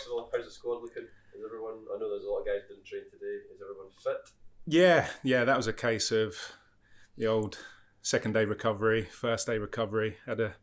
first of all, how's the squad looking? Is everyone? I know there's a lot of guys didn't train today. Is everyone fit? Yeah, that was a case of the old second day recovery, first day recovery. Had a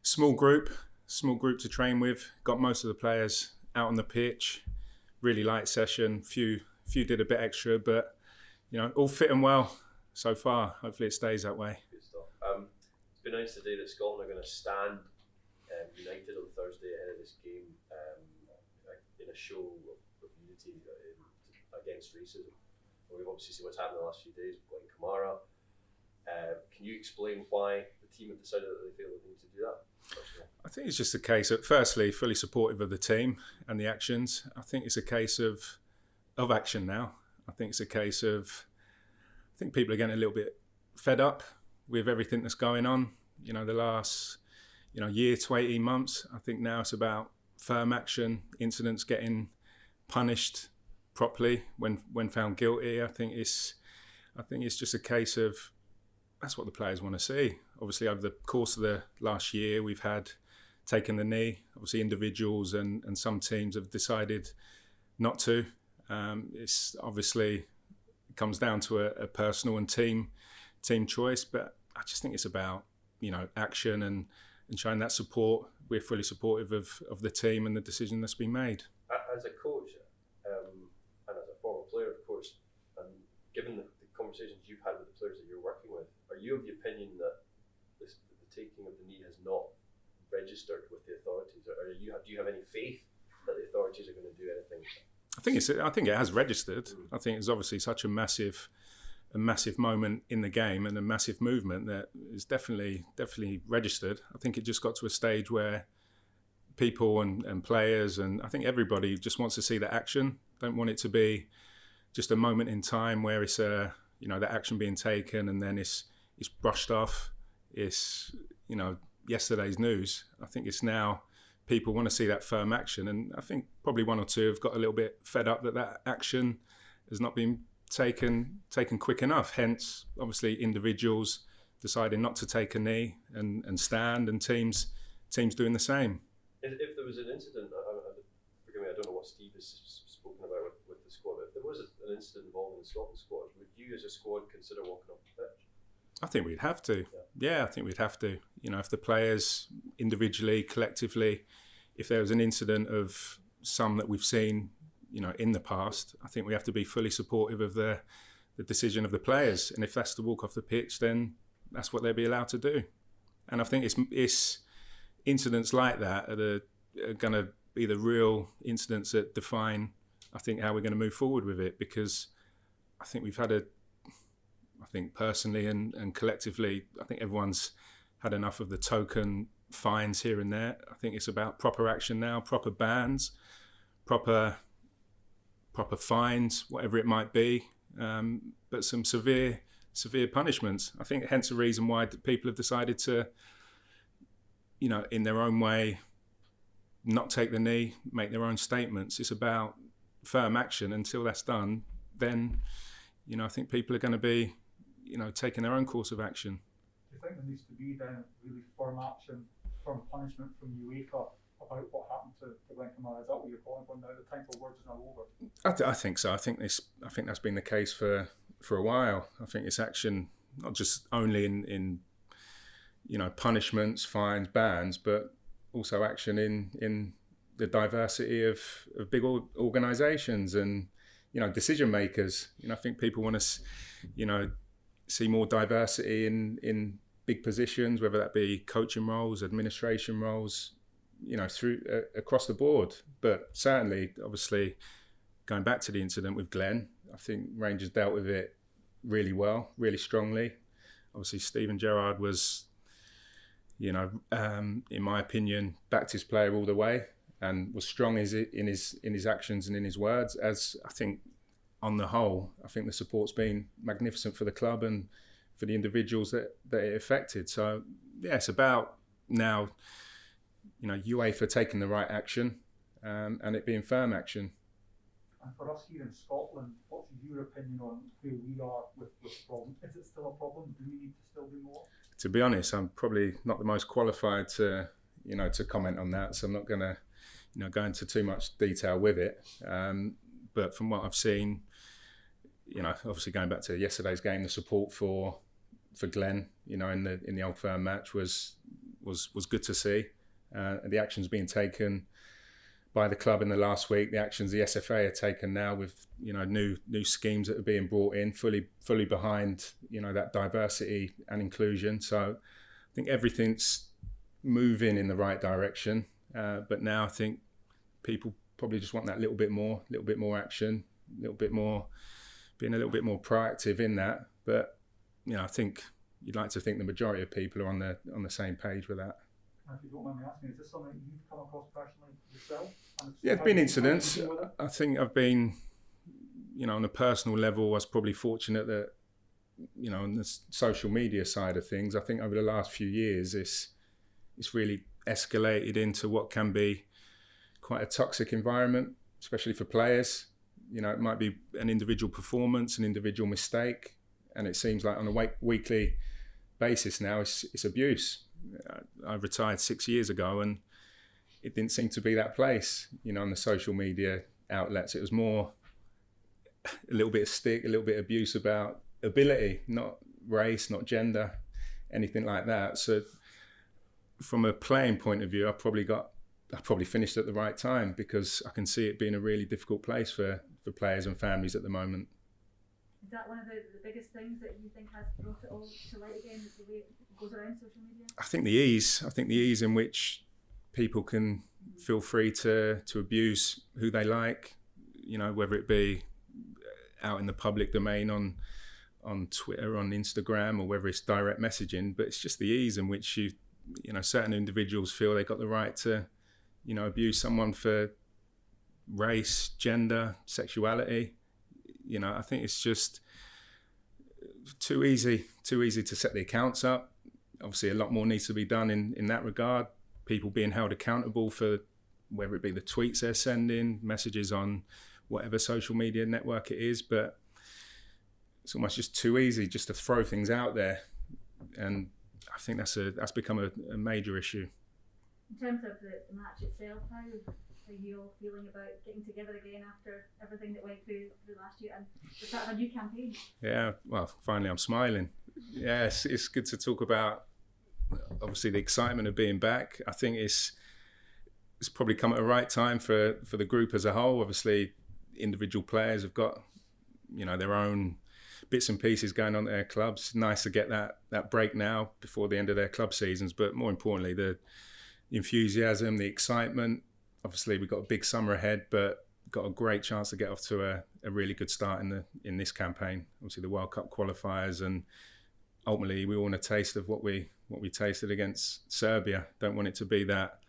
small group to train with. Got most of the players out on the pitch. Really light session. Few did a bit extra, but all fit and well so far. Hopefully it stays that way. Good stuff. It's been announced today that Scotland are going to stand united on Thursday ahead of this game in a show of unity against racism. We've obviously seen what's happened in the last few days. We've got in Kamara. Can you explain why the team have decided that they feel they need to do that? I think it's just a case of, firstly, fully supportive of the team and the actions. I think it's a case of action now. I think it's a case of, I think people are getting a little bit fed up with everything that's going on. The last, year to 18 months. I think now it's about firm action, incidents getting punished properly when found guilty. I think it's just a case of, that's what the players want to see. Obviously, over the course of the last year, we've had taken the knee. Obviously, individuals and some teams have decided not to. It's obviously, it comes down to a personal and team choice, but I just think it's about action and showing that support. We're fully supportive of the team and the decision that's been made. As a coach and as a former player, of course, and given the conversations you've had with the players that you're working with, are you of the opinion that the taking of the knee has not registered with the authorities, or do you have any faith that the authorities are going to do anything? I think it has registered. I think it's obviously such a massive moment in the game and a massive movement that is definitely registered. I think it just got to a stage where people and players and I think everybody just wants to see the action. Don't want it to be just a moment in time where it's the action being taken and then it's brushed off. It's yesterday's news. I think it's now people want to see that firm action, and I think probably one or two have got a little bit fed up that action has not been taken quick enough. Hence, obviously, individuals deciding not to take a knee and stand, and teams doing the same. If there was an incident, forgive me, I don't know what Steve has spoken about with the squad. If there was an incident involving the Scotland squad, would you as a squad consider walking off the pitch? I think we'd have to. Yeah, I think we'd have to. If the players individually, collectively, if there was an incident of some that we've seen, in the past, I think we have to be fully supportive of the decision of the players. And if that's to walk off the pitch, then that's what they'll be allowed to do. And I think it's incidents like that are going to be the real incidents that define, I think, how we're going to move forward with it. Because I think we've had I think personally and collectively, I think everyone's had enough of the token fines here and there. I think it's about proper action now, proper bans, proper fines, whatever it might be, but some severe punishments. I think hence the reason why people have decided to, in their own way, not take the knee, make their own statements. It's about firm action. Until that's done, then, I think people are going to be, taking their own course of action. Do you think there needs to be then really firm action, firm punishment from UEFA about what happened to Glenn Kamara? Is that what you're calling for now? The time for words is now over. I think so. I think that's been the case for a while. I think it's action not just only in punishments, fines, bans, but also action in the diversity of big organisations and decision makers. I think people want to see more diversity in big positions, whether that be coaching roles, administration roles, through across the board. But certainly, obviously, going back to the incident with Glenn, I think Rangers dealt with it really well, really strongly. Obviously, Steven Gerrard was, in my opinion, backed his player all the way and was strong in his actions and in his words. As I think, on the whole, I think the support's been magnificent for the club and for the individuals that it affected. So yeah, it's about now, UEFA taking the right action and it being firm action. And for us here in Scotland, what's your opinion on where we are with the problem? Is it still a problem? Do we need to still do more? To be honest, I'm probably not the most qualified to comment on that. So I'm not going to, go into too much detail with it. But from what I've seen, obviously going back to yesterday's game, the support for Glenn, in the Old Firm match was good to see. The actions being taken by the club in the last week, the actions the SFA are taken now with new schemes that are being brought in, fully behind that diversity and inclusion. So I think everything's moving in the right direction. But now I think people probably just want that little bit more action, being a little bit more proactive in that. But I think you'd like to think the majority of people are on the same page with that. If you don't mind me asking, is this something you've come across personally yourself? Yeah, there've been incidents. I think I've been, on a personal level, I was probably fortunate that, on the social media side of things, I think over the last few years, it's really escalated into what can be quite a toxic environment, especially for players. It might be an individual performance, an individual mistake, and it seems like on a weekly basis now, it's abuse. I retired 6 years ago, and it didn't seem to be that place, on the social media outlets. It was more a little bit of stick, a little bit of abuse about ability, not race, not gender, anything like that. So from a playing point of view, I probably finished at the right time, because I can see it being a really difficult place for players and families at the moment. Is that one of the biggest things that you think has brought it all to light again, the way it goes around social media? I think the ease in which people can feel free to abuse who they like, whether it be out in the public domain on Twitter, on Instagram, or whether it's direct messaging. But it's just the ease in which certain individuals feel they got the right to, abuse someone for race, gender, sexuality. I think it's just too easy to set the accounts up. Obviously, a lot more needs to be done in that regard. People being held accountable for whether it be the tweets they're sending, messages on whatever social media network it is. But it's almost just too easy just to throw things out there. And I think that's become a major issue. In terms of the match itself, how are you all feeling about getting together again after everything that went through last year and the start of a new campaign? Yeah, well, finally I'm smiling. Yeah, it's good to talk about, obviously, the excitement of being back. I think it's probably come at the right time for the group as a whole. Obviously, individual players have got, their own bits and pieces going on at their clubs. Nice to get that break now before the end of their club seasons, but more importantly, the enthusiasm, the excitement. Obviously, we've got a big summer ahead, but got a great chance to get off to a really good start in this campaign. Obviously, the World Cup qualifiers, and ultimately, we want a taste of what we tasted against Serbia. Don't want it to be that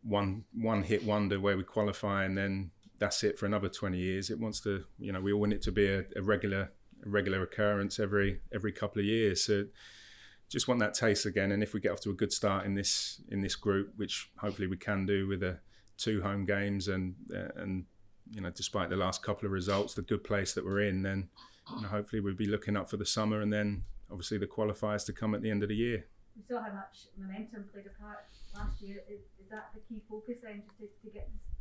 one hit wonder where we qualify and then that's it for another 20 years. It wants to, we all want it to be a regular occurrence every couple of years. So just want that taste again. And if we get off to a good start in this group, which hopefully we can do with the 2 home games and despite the last couple of results, the good place that we're in, then hopefully we'll be looking up for the summer and then obviously the qualifiers to come at the end of the year. We saw how much momentum played a part last year. Is that the key focus then, just to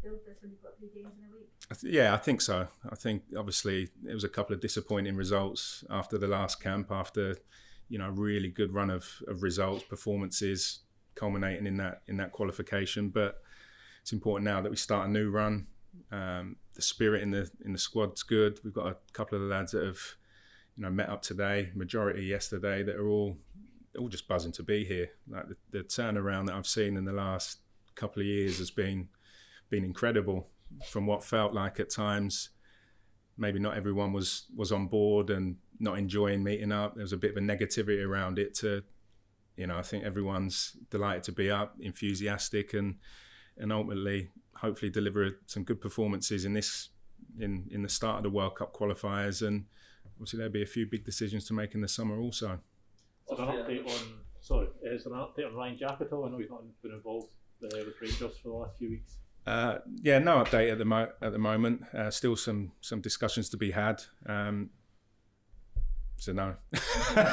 build this when you've got 3 games in a week? Yeah, I think so. I think obviously it was a couple of disappointing results after the last camp, after a really good run of results, performances culminating in that qualification. But it's important now that we start a new run. The spirit in the squad's good. We've got a couple of the lads that have met up today, majority yesterday, that are all just buzzing to be here. Like the turnaround that I've seen in the last couple of years has been incredible. From what felt like at times maybe not everyone was on board and not enjoying meeting up. There was a bit of a negativity around it. I think everyone's delighted to be up, enthusiastic, and ultimately hopefully deliver some good performances in the start of the World Cup qualifiers. And obviously there'll be a few big decisions to make in the summer also. Is there an update on Ryan Jack at all? I know he's not been involved with Rangers for the last few weeks. No update at the moment. Still some discussions to be had. So no. How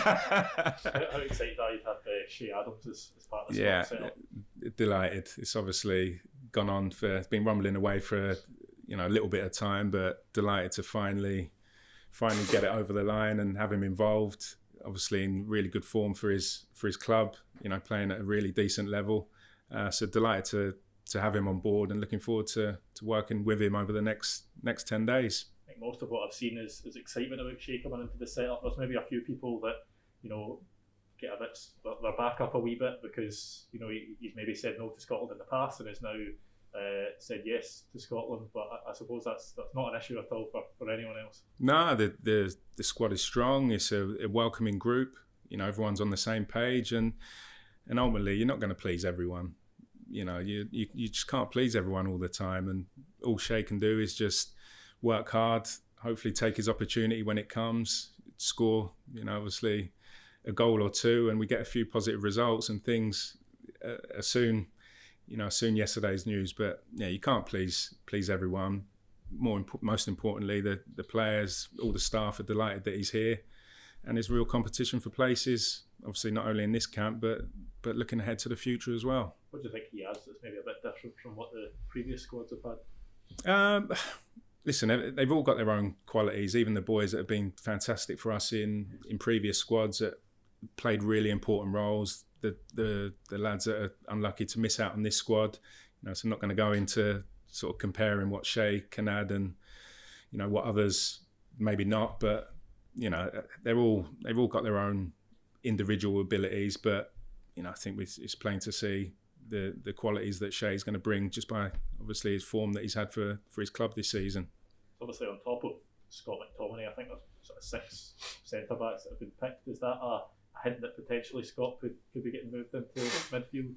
excited are you to have Shea Adams as part of the setup? Delighted. It's obviously gone on for, it's been rumbling away for a little bit of time, but delighted to finally get it over the line and have him involved. Obviously in really good form for his club, playing at a really decent level. So delighted to have him on board and looking forward to working with him over the next 10 days. I think most of what I've seen is excitement about Shea coming into the setup. There's maybe a few people that, get a bit, their back up a wee bit because, he's maybe said no to Scotland in the past and has now said yes to Scotland. But I suppose that's not an issue at all for anyone else. No, the squad is strong. It's a welcoming group. Everyone's on the same page, and ultimately you're not going to please everyone. You just can't please everyone all the time, and all Shea can do is just work hard, hopefully take his opportunity when it comes, score, obviously a goal or two, and we get a few positive results and things are soon yesterday's news. But you can't please everyone. Most importantly, the players, all the staff are delighted that he's here, and there's real competition for places, obviously not only in this camp but looking ahead to the future as well. What do you think he has that's maybe a bit different from what the previous squads have had? Listen, they've all got their own qualities. Even the boys that have been fantastic for us in previous squads that played really important roles. The lads that are unlucky to miss out on this squad. So I'm not going to go into sort of comparing what Shea can add and what others maybe not. But they've all got their own individual abilities. But I think it's plain to see the qualities that Shea's going to bring just by obviously his form that he's had for his club this season. Obviously on top of Scott McTominay, I think there's sort of 6 centre-backs that have been picked. Is that a hint that potentially Scott could be getting moved into midfield?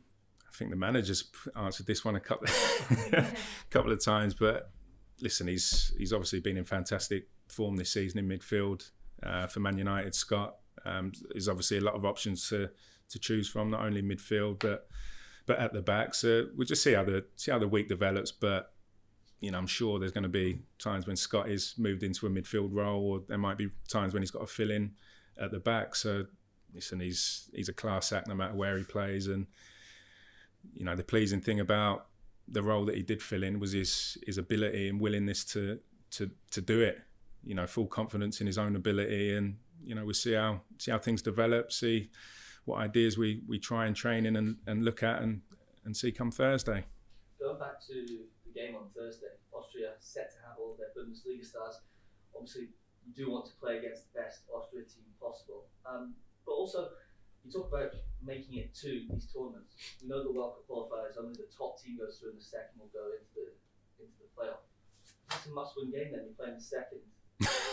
I think the manager's answered this one a couple of times, but listen, he's obviously been in fantastic form this season in midfield for Man United. Scott, there's obviously a lot of options to choose from, not only midfield but at the back. So we'll just see how the week develops. But I'm sure there's going to be times when Scott is moved into a midfield role, or there might be times when he's got to fill in at the back. So listen, he's a class act no matter where he plays. And the pleasing thing about the role that he did fill in was his ability and willingness to do it. Full confidence in his own ability, and we'll see how things develop. See what ideas we try and train in and look at and see come Thursday. Going back to the game on Thursday, Austria set to have all their Bundesliga stars. Obviously, you do want to play against the best Austria team possible. But also, you talk about making it to these tournaments. We know the World Cup qualifiers, only the top team goes through and the second will go into the playoff. It's a must-win game then, you're playing the second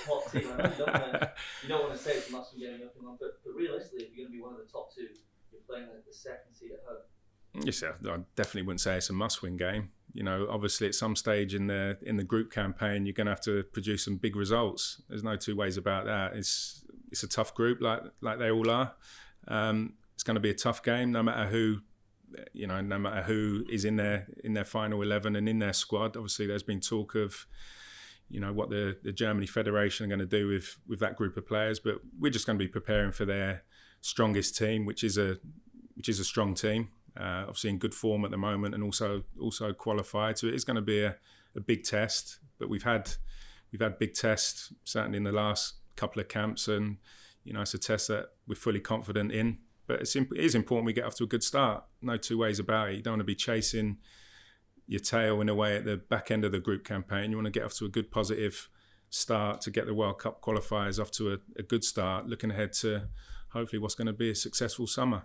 top team. I know you don't want to say it's a must-win game, but realistically, if you're going to be one of the top 2, you're playing the second seed at home. Yes, I definitely wouldn't say it's a must-win game. Obviously at some stage in the group campaign, you're going to have to produce some big results. There's no two ways about that. It's a tough group, like they all are. It's going to be a tough game, no matter who is in their final 11 and in their squad. Obviously, there's been talk of what the Germany Federation are going to do with that group of players, but we're just going to be preparing for their strongest team, which is a strong team. Obviously in good form at the moment, and also qualified. So it is going to be a big test. But we've had big tests certainly in the last couple of camps, and it's a test that we're fully confident in. But it is important we get off to a good start. No two ways about it. You don't want to be chasing your tail in a way at the back end of the group campaign. You want to get off to a good positive start to get the World Cup qualifiers off to a good start, looking ahead to hopefully what's going to be a successful summer.